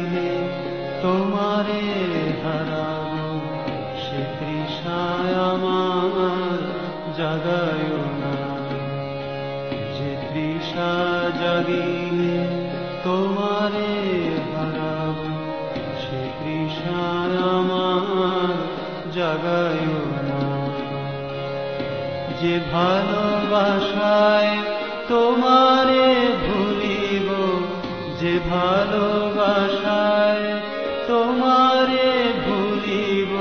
জাগিলে তোমারে হারাবো, সে তৃষায় আমার জাগায় না। যে তৃষা জাগিলে তোমারে হারাবো, সে তৃষায় আমার জাগায় না। যে ভালোবাসায় তোমারে ভুলিব, যে ভালোবাসায় তোমারে ভুলিব,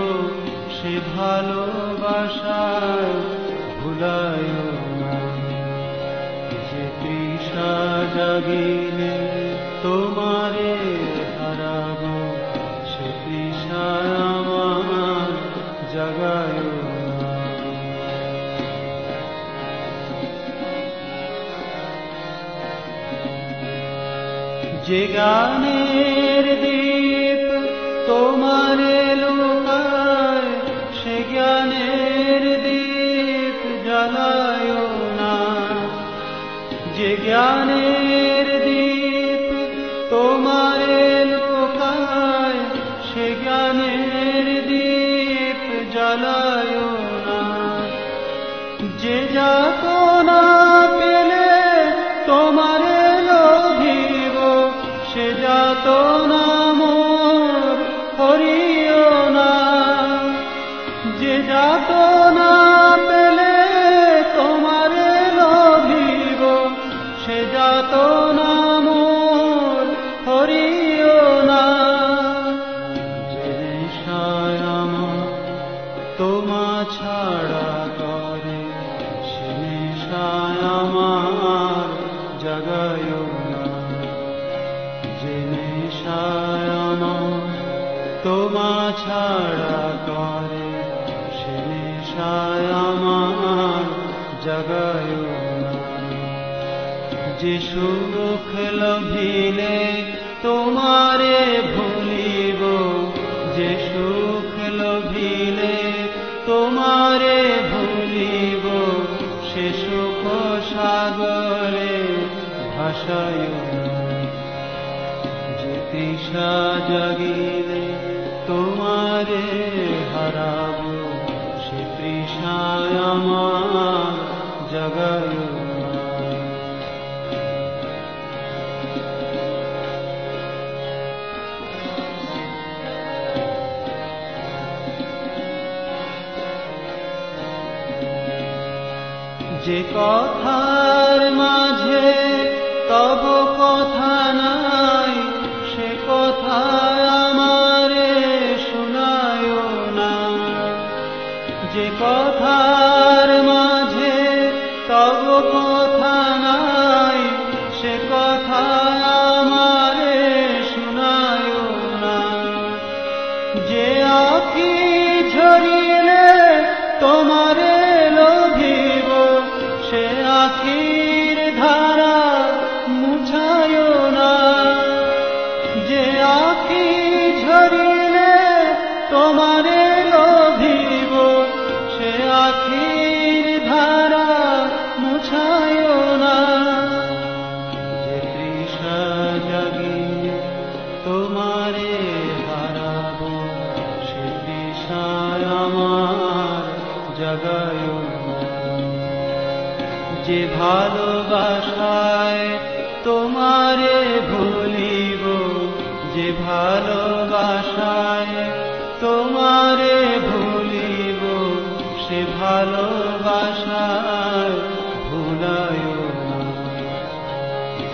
সে ভালোবাসায় ভুলায় না। যে তৃষা জাগিলে তোমারে হারাবো, সে তৃষায় আমার জাগায় না। যে জ্ঞানের দীপ তোমারে লুকায়, সে জ্ঞানের দীপ জ্বালায় না। যে জ্ঞানের দীপ তোমারে লুকায়, সে জ্ঞানের দীপ জ্বালায় না। যে যাতনা পেলে তোমারে লোভিব, সে যাতনা মোর করিও না। যে যাতনা পেলে তোমারে লোভিব, সে যাতনা মোর করিও না। যে নেশায় আমার তোমা ছাড়া করে, সে নেশায় আমার জাগায় না। যে নেশায় আমার তোমা ছাড়া করে, সে নেশায় আমার জাগায় না। যে সুখ লোভিলে তোমারে ভুলিব, যে সুখ লোভিলে তোমারে ভুলিব, সে সুখ সাগরে ভাসায় না। যে তৃষা জাগিলে তোমারে হারাবো, সে তৃষায় আমার জাগায় না। যে কথার মাঝে তব কথা নাই, সে কথা আমারে শোনায় না। যে কথার মাঝে তব কথা নাই, সে কথা আমারে শোনায় না। যে আঁখি ঝরিলে তোমারে লোভিব, সে আখির ধারা মুছায় না। যে আখি ঝরিলে তোমারে লোভিব, সে আখির ধারা মুছায় না। যে তৃষা জাগিলে তোমারে হারাবো, সে তৃষায় আমার জাগায় না। যে ভালোবাসায় তোমারে ভুলিব, যে ভালোবাসায় তোমারে ভুলিব, সে ভালোবাসায় ভুলায় না।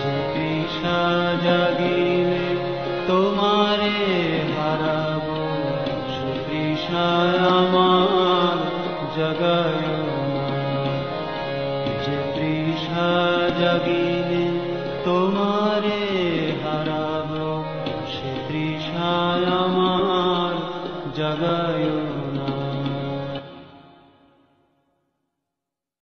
যে তৃষা জাগিলে তোমারে হারাবো, সে তৃষায় আমার জাগায় না। যে তৃষা জাগিলে তোমারে হারাবো, সে তৃষায় আমার জাগায় না।